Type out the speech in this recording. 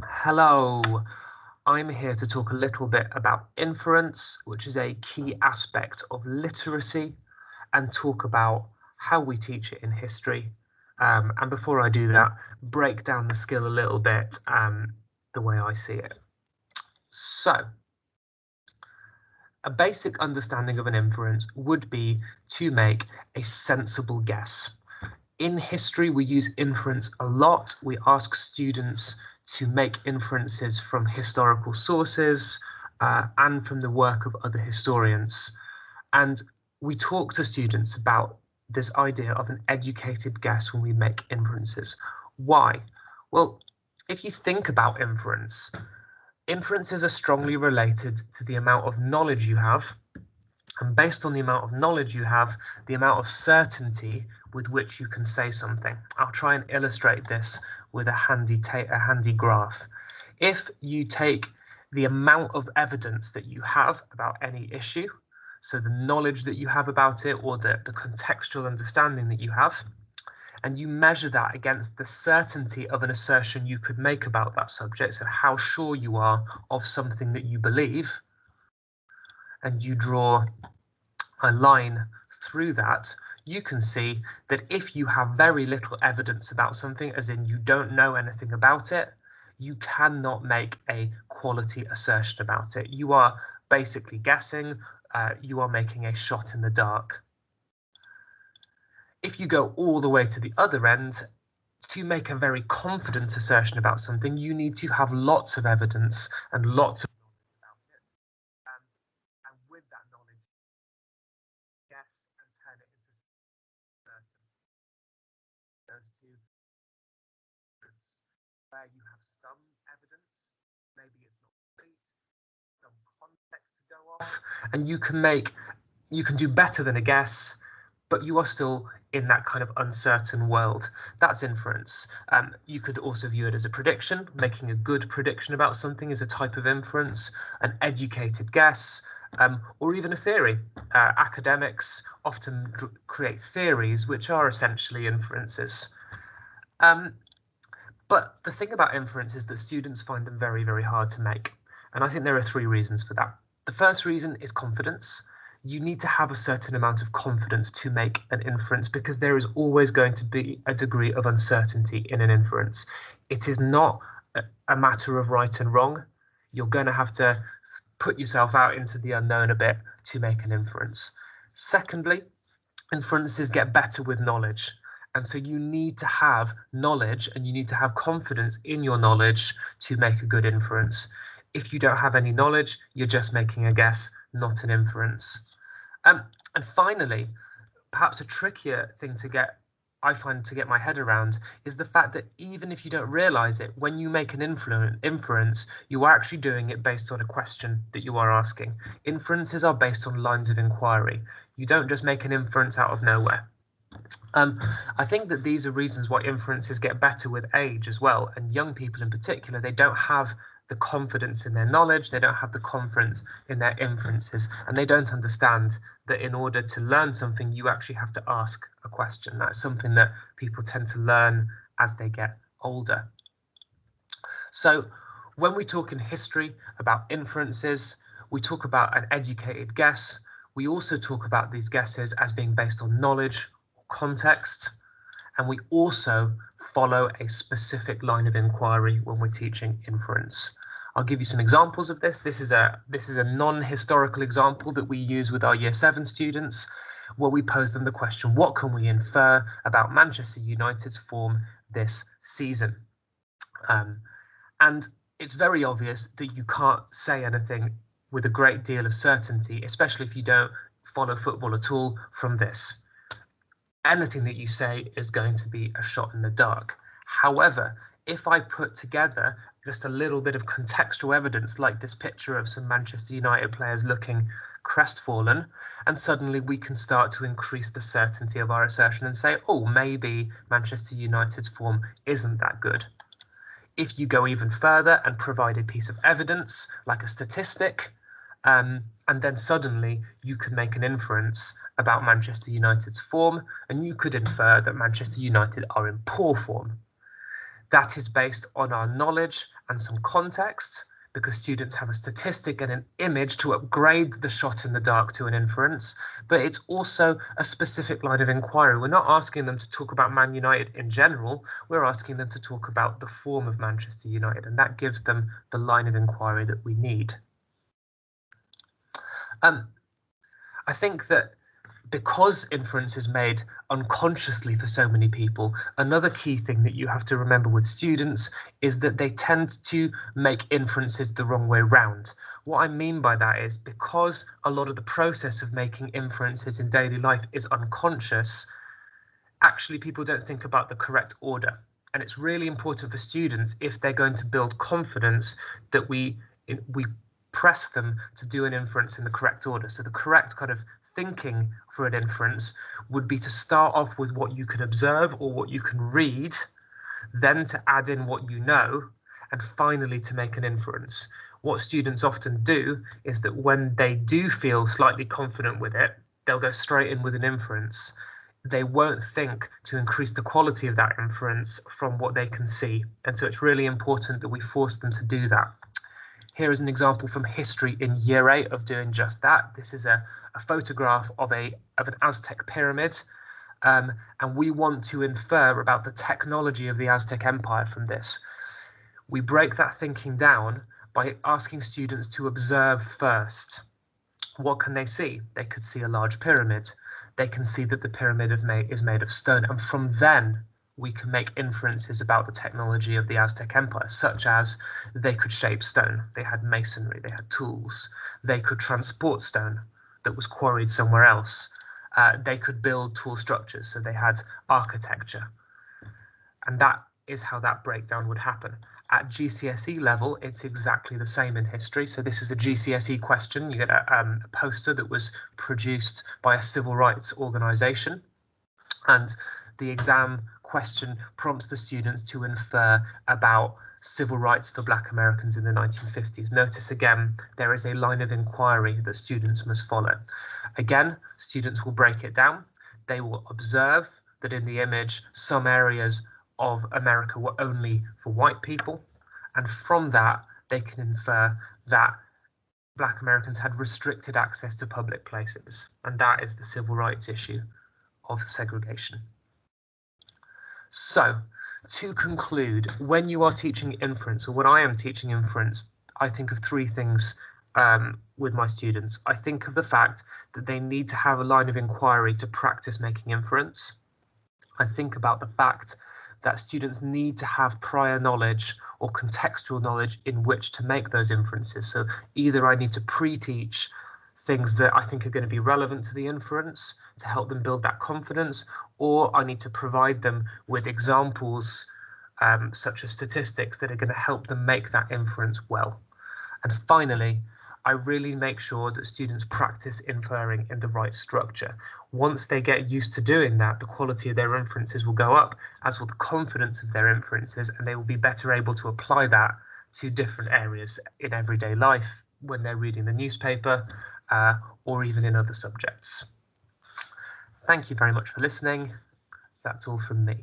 Hello, I'm here to talk a little bit about inference, which is a key aspect of literacy, and talk about how we teach it in history. And before I do that, break down the skill a little bit, the way I see it. So, a basic understanding of an inference would be to make a sensible guess. In history, we use inference a lot. We ask students to make inferences from historical sources and from the work of other historians. And we talk to students about this idea of an educated guess when we make inferences. Why? Well, if you think about inference, inferences are strongly related to the amount of knowledge you have, and based on the amount of knowledge you have, the amount of certainty with which you can say something. I'll try and illustrate this with a handy graph. If you take the amount of evidence that you have about any issue, so the knowledge that you have about it or the contextual understanding that you have, and you measure that against the certainty of an assertion you could make about that subject, so how sure you are of something that you believe, and you draw a line through that, you can see that if you have very little evidence about something, as in you don't know anything about it, you cannot make a quality assertion about it. You are basically guessing, you are making a shot in the dark. If you go all the way to the other end, to make a very confident assertion about something, you need to have lots of evidence and lots of knowledge about it. And with that knowledge, guess and turn it into certain. Those two, where you have some evidence, maybe it's not complete, some context to go off, and you can do better than a guess, but you are still in that kind of uncertain world. That's inference. You could also view it as a prediction. Making a good prediction about something is a type of inference, an educated guess, or even a theory. Academics often create theories which are essentially inferences. But the thing about inference is that students find them very, very hard to make. And I think there are three reasons for that. The first reason is confidence. You need to have a certain amount of confidence to make an inference because there is always going to be a degree of uncertainty in an inference. It is not a matter of right and wrong. You're going to have to put yourself out into the unknown a bit to make an inference. Secondly, inferences get better with knowledge. And so you need to have knowledge and you need to have confidence in your knowledge to make a good inference. If you don't have any knowledge, you're just making a guess, not an inference. And finally, perhaps a trickier thing I find to get my head around is the fact that even if you don't realize it, when you make an inference, you are actually doing it based on a question that you are asking. Inferences are based on lines of inquiry. You don't just make an inference out of nowhere. I think that these are reasons why inferences get better with age as well. And young people in particular, they don't have the confidence in their knowledge, they don't have the confidence in their inferences, and they don't understand that in order to learn something, you actually have to ask a question. That's something that people tend to learn as they get older. So when we talk in history about inferences, we talk about an educated guess. We also talk about these guesses as being based on knowledge or context, and we also follow a specific line of inquiry when we're teaching inference. I'll give you some examples of this. This is a non-historical example that we use with our Year 7 students, where we pose them the question, what can we infer about Manchester United's form this season? And it's very obvious that you can't say anything with a great deal of certainty, especially if you don't follow football at all, from this. Anything that you say is going to be a shot in the dark. However, if I put together just a little bit of contextual evidence, like this picture of some Manchester United players looking crestfallen, and suddenly we can start to increase the certainty of our assertion and say, oh, maybe Manchester United's form isn't that good. If you go even further and provide a piece of evidence, like a statistic, and then suddenly you can make an inference about Manchester United's form, and you could infer that Manchester United are in poor form. That is based on our knowledge and some context, because students have a statistic and an image to upgrade the shot in the dark to an inference, but it's also a specific line of inquiry. We're not asking them to talk about Man United in general, we're asking them to talk about the form of Manchester United, and that gives them the line of inquiry that we need. I think that because inference is made unconsciously for so many people, another key thing that you have to remember with students is that they tend to make inferences the wrong way round. What I mean by that is because a lot of the process of making inferences in daily life is unconscious, actually people don't think about the correct order. And it's really important for students, if they're going to build confidence, that we press them to do an inference in the correct order. So the correct kind of thinking for an inference would be to start off with what you can observe or what you can read, then to add in what you know, and finally to make an inference. What students often do is that when they do feel slightly confident with it, they'll go straight in with an inference. They won't think to increase the quality of that inference from what they can see. And so it's really important that we force them to do that. Here is an example from history in year 8 of doing just that. This is a photograph of an Aztec pyramid, and we want to infer about the technology of the Aztec Empire from this. We break that thinking down by asking students to observe first. What can they see? They could see a large pyramid. They can see that the pyramid is made of stone, and from then we can make inferences about the technology of the Aztec Empire, such as they could shape stone, they had masonry, they had tools, they could transport stone that was quarried somewhere else, they could build tall structures, so they had architecture. And that is how that breakdown would happen. At GCSE level, it's exactly the same in history. So this is a GCSE question. You get a poster that was produced by a civil rights organisation, and the exam question prompts the students to infer about civil rights for Black Americans in the 1950s. Notice again, there is a line of inquiry that students must follow. Again, students will break it down. They will observe that in the image, some areas of America were only for white people. And from that, they can infer that Black Americans had restricted access to public places. And that is the civil rights issue of segregation. So, to conclude, when you are teaching inference, or when I am teaching inference, I think of three things with my students. I think of the fact that they need to have a line of inquiry to practice making inference. I think about the fact that students need to have prior knowledge or contextual knowledge in which to make those inferences. So either I need to pre-teach things that I think are going to be relevant to the inference to help them build that confidence, or I need to provide them with examples such as statistics that are going to help them make that inference well. And finally, I really make sure that students practice inferring in the right structure. Once they get used to doing that, the quality of their inferences will go up, as will the confidence of their inferences, and they will be better able to apply that to different areas in everyday life when they're reading the newspaper, or even in other subjects. Thank you very much for listening. That's all from me.